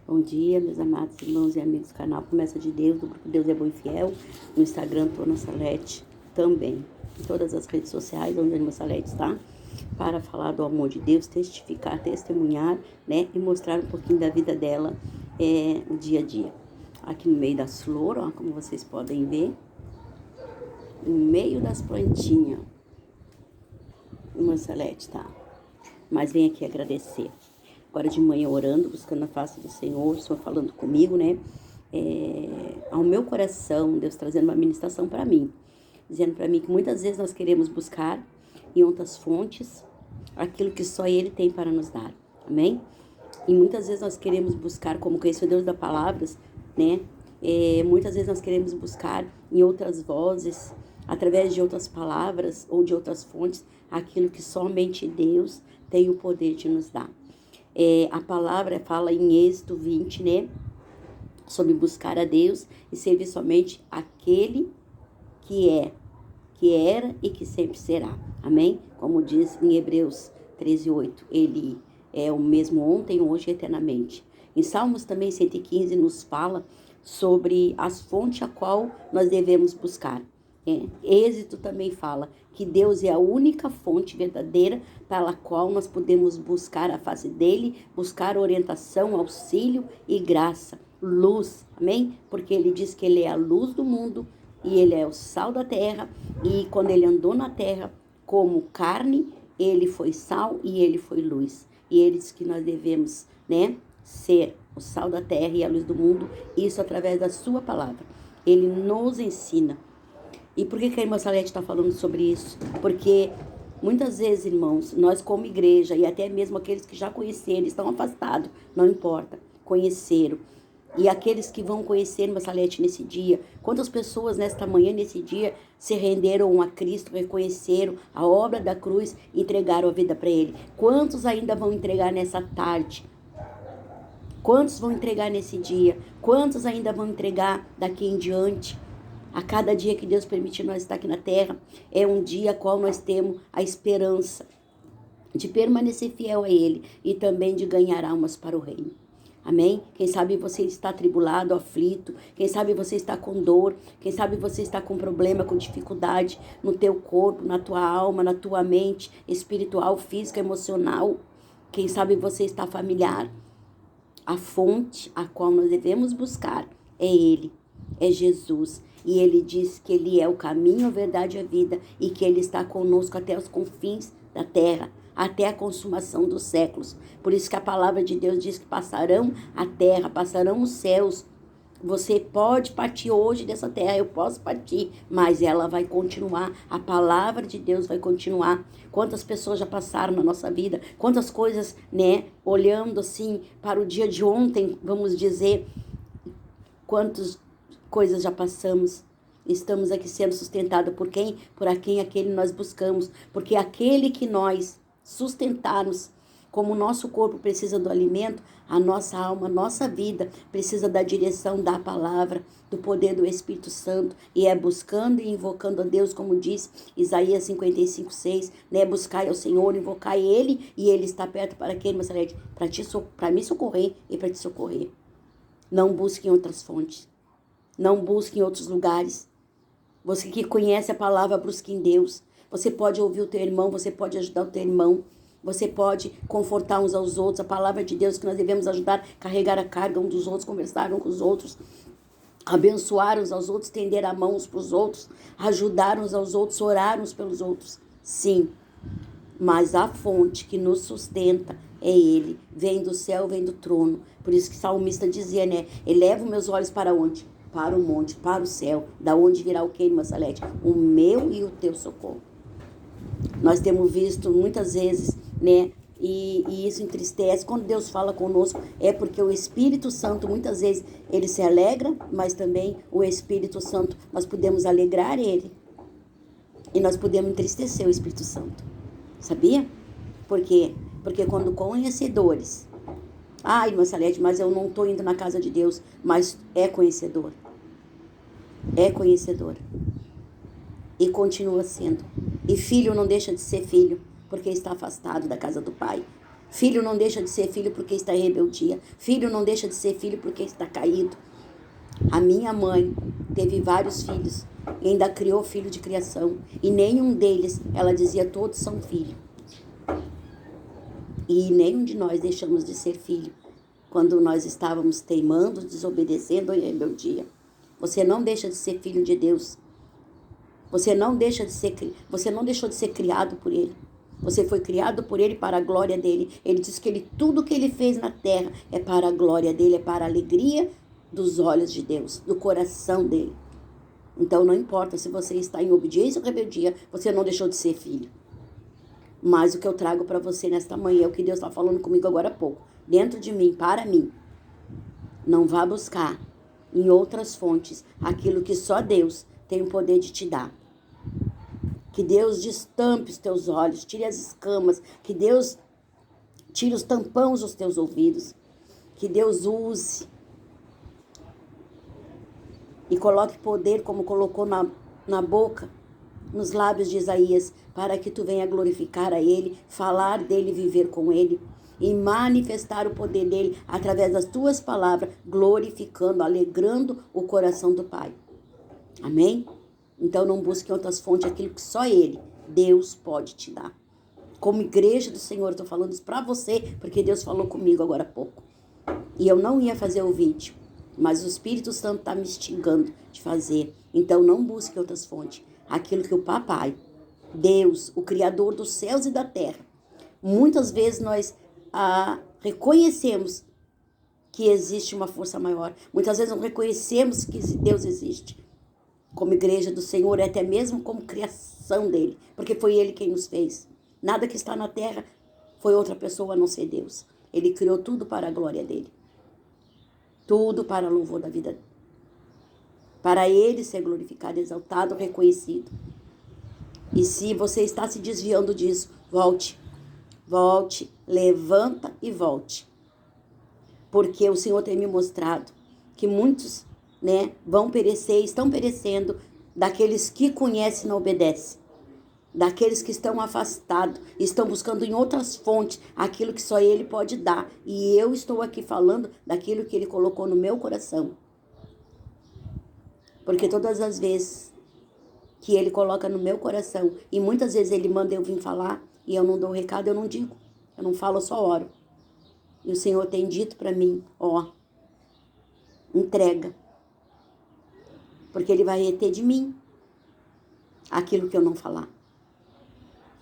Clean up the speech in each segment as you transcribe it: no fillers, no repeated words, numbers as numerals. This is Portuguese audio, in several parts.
Bom dia, meus amados irmãos e amigos do canal Promessa de Deus, do grupo Deus é Bom e Fiel, no Instagram, Tona Salete também, em todas as redes sociais onde a irmã Salete está, para falar do amor de Deus, testificar, testemunhar, né, e mostrar um pouquinho da vida dela, o dia a dia. Aqui no meio das flores, ó, como vocês podem ver, no meio das plantinhas, irmã Salete tá, mas vem aqui agradecer. Agora de manhã orando, buscando a face do Senhor, o Senhor falando comigo, né? Ao meu coração, Deus trazendo uma ministração para mim, dizendo para mim que muitas vezes nós queremos buscar em outras fontes aquilo que só Ele tem para nos dar, amém? E muitas vezes nós queremos buscar como conhecedores da palavras, né? Muitas vezes nós queremos buscar em outras vozes, através de outras palavras ou de outras fontes, aquilo que somente Deus tem o poder de nos dar. A palavra fala em Êxodo 20, né? Sobre buscar a Deus e servir somente aquele que é, que era e que sempre será. Amém? Como diz em Hebreus 13:8, Ele é o mesmo ontem, hoje e eternamente. Em Salmos também 115 nos fala sobre as fontes a qual nós devemos buscar. Êxodo também fala que Deus é a única fonte verdadeira pela qual nós podemos buscar a face dele, buscar orientação, auxílio e graça, luz, amém? Porque ele diz que ele é a luz do mundo e ele é o sal da terra, e quando ele andou na terra como carne, ele foi sal e ele foi luz. E ele diz que nós devemos, né, ser o sal da terra e a luz do mundo, isso através da sua palavra. Ele nos ensina. E por que a irmã Salete está falando sobre isso? Porque muitas vezes, irmãos, nós como igreja, e até mesmo aqueles que já conheceram, estão afastados, não importa, conheceram. E aqueles que vão conhecer irmã Salete nesse dia, quantas pessoas nesta manhã, nesse dia, se renderam a Cristo, reconheceram a obra da cruz e entregaram a vida para Ele? Quantos ainda vão entregar nessa tarde? Quantos vão entregar nesse dia? Quantos ainda vão entregar daqui em diante? A cada dia que Deus permite nós estar aqui na terra, é um dia a qual nós temos a esperança de permanecer fiel a Ele e também de ganhar almas para o reino. Amém? Quem sabe você está atribulado, aflito, quem sabe você está com dor, quem sabe você está com problema, com dificuldade no teu corpo, na tua alma, na tua mente, espiritual, física, emocional. Quem sabe você está familiar. A fonte a qual nós devemos buscar é Ele, é Jesus. E Ele diz que Ele é o caminho, a verdade e a vida, e que Ele está conosco até os confins da terra, até a consumação dos séculos. Por isso que a palavra de Deus diz que passarão a terra, passarão os céus. Você pode partir hoje dessa terra, eu posso partir, mas ela vai continuar, a palavra de Deus vai continuar. Quantas pessoas já passaram na nossa vida, quantas coisas, né, olhando assim para o dia de ontem, vamos dizer, quantas coisas já passamos. Estamos aqui sendo sustentados por quem? Por aquele nós buscamos, porque aquele que nós sustentarmos, como o nosso corpo precisa do alimento, a nossa alma, a nossa vida precisa da direção da palavra, do poder do Espírito Santo, e é buscando e invocando a Deus, como diz Isaías 55:6, né? Buscai ao Senhor, invocai Ele, e Ele está perto para quem, para me socorrer e para te socorrer. Não busque em outras fontes, não busque em outros lugares. Você que conhece a palavra, busque em Deus. Você pode ouvir o teu irmão, você pode ajudar o teu irmão, você pode confortar uns aos outros. A palavra de Deus que nós devemos ajudar, carregar a carga uns dos outros, conversar uns com os outros, abençoar uns aos outros, estender a mão uns para os outros, ajudar uns aos outros, orar uns pelos outros. Sim, mas a fonte que nos sustenta é Ele, vem do céu, vem do trono. Por isso que o salmista dizia, né? Elevo meus olhos para onde? Para o monte, para o céu. Da onde virá o quê, irmã Salete? O meu e o teu socorro. Nós temos visto muitas vezes, né? E isso entristece. Quando Deus fala conosco, é porque o Espírito Santo, muitas vezes, ele se alegra, mas também o Espírito Santo, nós podemos alegrar ele. E nós podemos entristecer o Espírito Santo. Sabia? Por quê? Porque quando conhecedores... irmã Salete, mas eu não estou indo na casa de Deus, mas é conhecedor. É conhecedor. E continua sendo. E filho não deixa de ser filho, porque está afastado da casa do Pai. Filho não deixa de ser filho porque está em rebeldia. Filho não deixa de ser filho porque está caído. A minha mãe teve vários filhos e ainda criou filho de criação. E nenhum deles, ela dizia, todos são filhos. E nenhum de nós deixamos de ser filho quando nós estávamos teimando, desobedecendo em rebeldia. Você não deixa de ser filho de Deus. Você não deixou de ser criado por Ele. Você foi criado por Ele para a glória dEle. Ele diz que tudo que Ele fez na terra é para a glória dEle, é para a alegria dos olhos de Deus, do coração dEle. Então não importa se você está em obediência ou rebeldia, você não deixou de ser filho. Mas o que eu trago para você nesta manhã é o que Deus está falando comigo agora há pouco. Dentro de mim, para mim. Não vá buscar em outras fontes aquilo que só Deus tem o poder de te dar. Que Deus destampe os teus olhos, tire as escamas, que Deus tire os tampões dos teus ouvidos, que Deus use e coloque poder como colocou na boca, nos lábios de Isaías, para que tu venha glorificar a Ele, falar dEle, viver com Ele e manifestar o poder dEle através das tuas palavras, glorificando, alegrando o coração do Pai. Amém? Então não busque em outras fontes aquilo que só Ele, Deus, pode te dar. Como igreja do Senhor, eu estou falando isso para você, porque Deus falou comigo agora há pouco. E eu não ia fazer o vídeo, mas o Espírito Santo está me instigando de fazer. Então não busque outras fontes. Aquilo que o Papai, Deus, o Criador dos céus e da terra, muitas vezes nós reconhecemos que existe uma força maior. Muitas vezes não reconhecemos que Deus existe. Como igreja do Senhor, até mesmo como criação dele, porque foi Ele quem nos fez. Nada que está na terra foi outra pessoa a não ser Deus. Ele criou tudo para a glória dele. Tudo para o louvor da vida. Para Ele ser glorificado, exaltado, reconhecido. E se você está se desviando disso, volte. Volte, levanta e volte. Porque o Senhor tem me mostrado que muitos, vão perecer, estão perecendo daqueles que conhecem e não obedecem. Daqueles que estão afastados, estão buscando em outras fontes aquilo que só Ele pode dar. E eu estou aqui falando daquilo que Ele colocou no meu coração. Porque todas as vezes que Ele coloca no meu coração, e muitas vezes Ele manda eu vir falar, e eu não dou o recado, eu não digo. Eu não falo, eu só oro. E o Senhor tem dito para mim, entrega. Porque Ele vai reter de mim aquilo que eu não falar.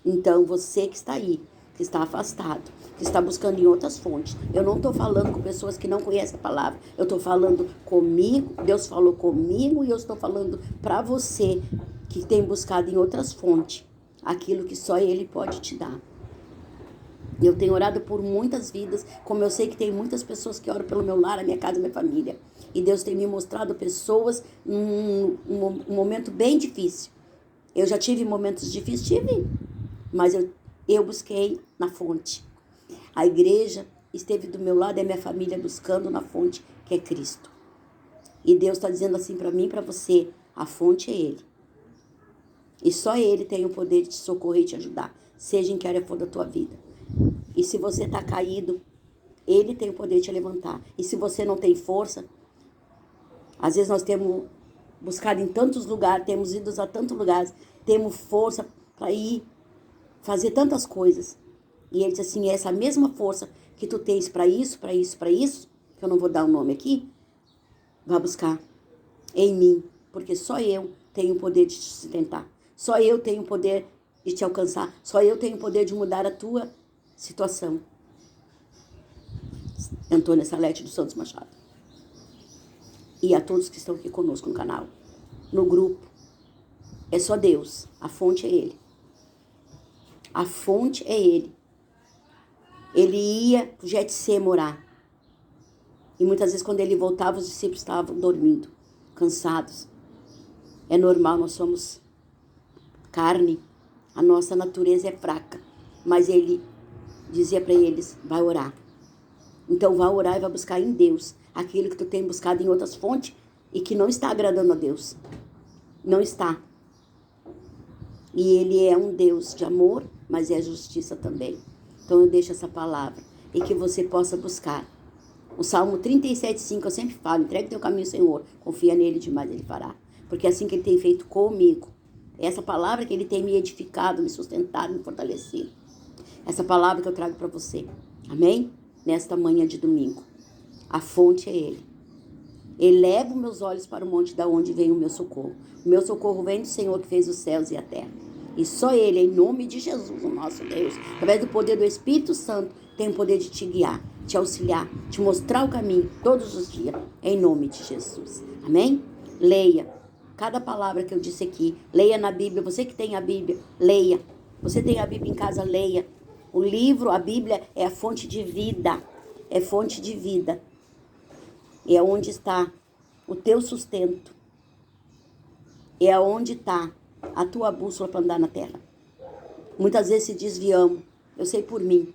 Então, você que está aí, que está afastado, que está buscando em outras fontes. Eu não estou falando com pessoas que não conhecem a palavra. Eu estou falando comigo, Deus falou comigo, e eu estou falando para você que tem buscado em outras fontes aquilo que só Ele pode te dar. Eu tenho orado por muitas vidas, como eu sei que tem muitas pessoas que oram pelo meu lar, a minha casa, a minha família. E Deus tem me mostrado pessoas num momento bem difícil. Eu já tive momentos difíceis, mas eu busquei na fonte. A igreja esteve do meu lado e a minha família buscando na fonte, que é Cristo. E Deus está dizendo assim para mim e para você, a fonte é Ele. E só Ele tem o poder de te socorrer e te ajudar, seja em que área for da tua vida. E se você está caído, Ele tem o poder de te levantar. E se você não tem força, às vezes nós temos buscado em tantos lugares, temos ido a tantos lugares, temos força para ir fazer tantas coisas. E Ele diz assim, essa mesma força que tu tens para isso, que eu não vou dar o nome aqui, vá buscar em mim, porque só eu tenho o poder de te sustentar. Só eu tenho o poder de te alcançar. Só eu tenho o poder de mudar a tua situação. Antônia Salete dos Santos Machado. E a todos que estão aqui conosco no canal, no grupo. É só Deus. A fonte é Ele. A fonte é Ele. Ele ia para o Getsêmani orar. E muitas vezes quando Ele voltava, os discípulos estavam dormindo, cansados. É normal, nós somos carne. A nossa natureza é fraca. Mas Ele dizia para eles, vai orar. Então vai orar e vai buscar em Deus aquilo que tu tem buscado em outras fontes e que não está agradando a Deus. Não está. E Ele é um Deus de amor, mas é justiça também. Então eu deixo essa palavra. e que você possa buscar. O Salmo 37,5 eu sempre falo, entregue teu caminho ao Senhor, confia nele demais, ele fará. Porque é assim que ele tem feito comigo. É essa palavra que ele tem me edificado, me sustentado, me fortalecido. Essa palavra que eu trago para você. Amém? Nesta manhã de domingo. A fonte é ele. Elevo meus olhos para o monte da onde vem o meu socorro. O meu socorro vem do Senhor que fez os céus e a terra. E só ele, em nome de Jesus, o nosso Deus, através do poder do Espírito Santo, tem o poder de te guiar, te auxiliar, te mostrar o caminho todos os dias, em nome de Jesus. Amém? Leia cada palavra que eu disse aqui. Leia na Bíblia. Você que tem a Bíblia, leia. Você tem a Bíblia em casa, leia. O livro, a Bíblia, é a fonte de vida. É fonte de vida. E é onde está o teu sustento. É onde está a tua bússola para andar na terra. Muitas vezes se desviamos. Eu sei por mim.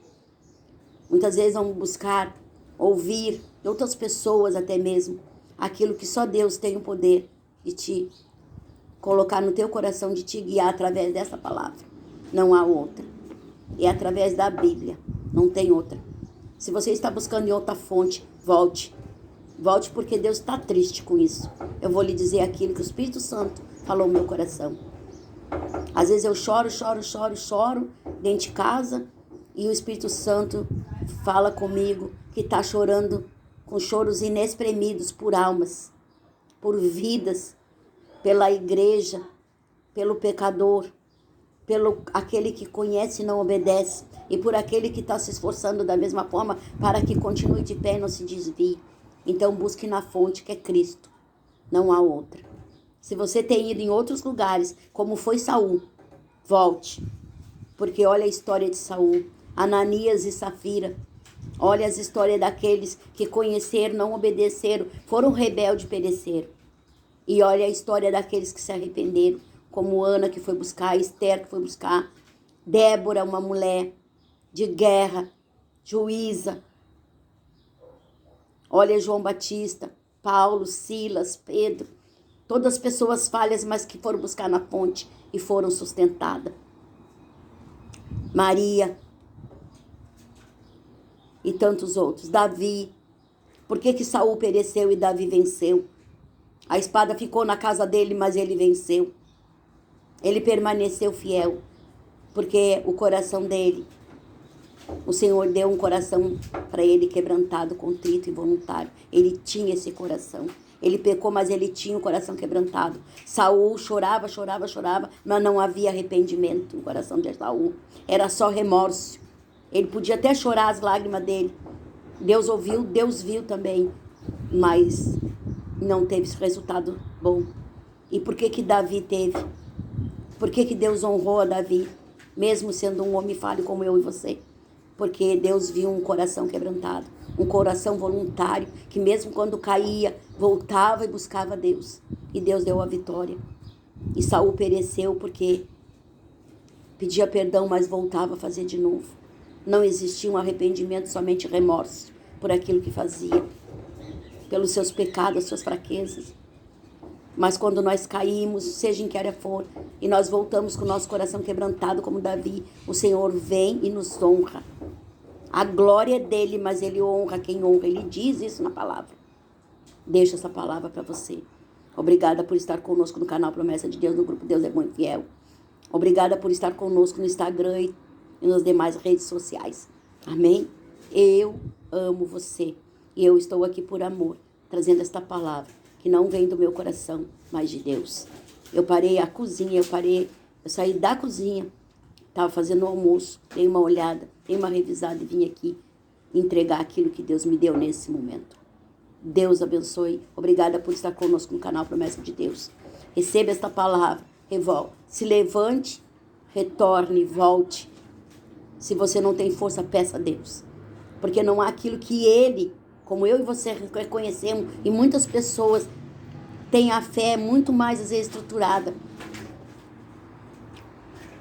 Muitas vezes vamos buscar, ouvir de outras pessoas até mesmo, aquilo que só Deus tem o poder de te colocar no teu coração, de te guiar através dessa palavra. Não há outra. É através da Bíblia. Não tem outra. Se você está buscando em outra fonte, volte. Volte porque Deus está triste com isso. Eu vou lhe dizer aquilo que o Espírito Santo falou no meu coração. Às vezes eu choro dentro de casa e o Espírito Santo fala comigo que está chorando com choros inexprimidos por almas, por vidas, pela igreja, pelo pecador, pelo aquele que conhece e não obedece e por aquele que está se esforçando da mesma forma para que continue de pé e não se desvie. Então busque na fonte que é Cristo, não há outra. Se você tem ido em outros lugares, como foi Saul, volte. Porque olha a história de Saul, Ananias e Safira. Olha as histórias daqueles que conheceram, não obedeceram, foram rebeldes e pereceram. E olha a história daqueles que se arrependeram, como Ana que foi buscar, Esther que foi buscar, Débora, uma mulher de guerra, juíza. Olha João Batista, Paulo, Silas, Pedro. Todas as pessoas falhas, mas que foram buscar na fonte e foram sustentadas. Maria e tantos outros. Davi. Por que Saul pereceu e Davi venceu? A espada ficou na casa dele, mas ele venceu. Ele permaneceu fiel. Porque o coração dele, o Senhor deu um coração para ele quebrantado, contrito e voluntário. Ele tinha esse coração. Ele pecou, mas ele tinha o coração quebrantado. Saul chorava, mas não havia arrependimento no coração de Saul. Era só remorso. Ele podia até chorar as lágrimas dele. Deus ouviu, Deus viu também. Mas não teve resultado bom. E por que Davi teve? Por que Deus honrou a Davi? Mesmo sendo um homem falho como eu e você. Porque Deus viu um coração quebrantado. Um coração voluntário, que mesmo quando caía, voltava e buscava Deus. E Deus deu a vitória. E Saul pereceu porque pedia perdão, mas voltava a fazer de novo. Não existia um arrependimento, somente remorso por aquilo que fazia. Pelos seus pecados, suas fraquezas. Mas quando nós caímos, seja em que área for, e nós voltamos com o nosso coração quebrantado como Davi, o Senhor vem e nos honra. A glória é dele, mas ele honra quem honra. Ele diz isso na palavra. Deixa essa palavra para você. Obrigada por estar conosco no canal Promessa de Deus, no grupo Deus é Bom e Fiel. Obrigada por estar conosco no Instagram e nas demais redes sociais. Amém? Eu amo você. E eu estou aqui por amor, trazendo esta palavra, que não vem do meu coração, mas de Deus. Eu parei a cozinha, eu saí da cozinha, estava fazendo o almoço, dei uma olhada, dei uma revisada e vim aqui entregar aquilo que Deus me deu nesse momento. Deus abençoe. Obrigada por estar conosco no canal Promessa de Deus. Receba esta palavra. Se levante, retorne, volte. Se você não tem força, peça a Deus. Porque não há aquilo que Ele, como eu e você reconhecemos, e muitas pessoas têm a fé muito mais, às vezes, estruturada.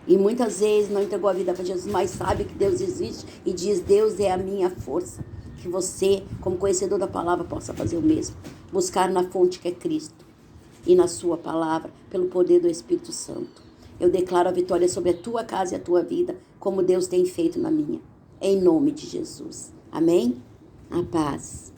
E muitas vezes não entregou a vida para Jesus, mas sabe que Deus existe e diz: Deus é a minha força. Que você, como conhecedor da palavra, possa fazer o mesmo. Buscar na fonte que é Cristo e na sua palavra, pelo poder do Espírito Santo. Eu declaro a vitória sobre a tua casa e a tua vida, como Deus tem feito na minha. Em nome de Jesus. Amém? A paz.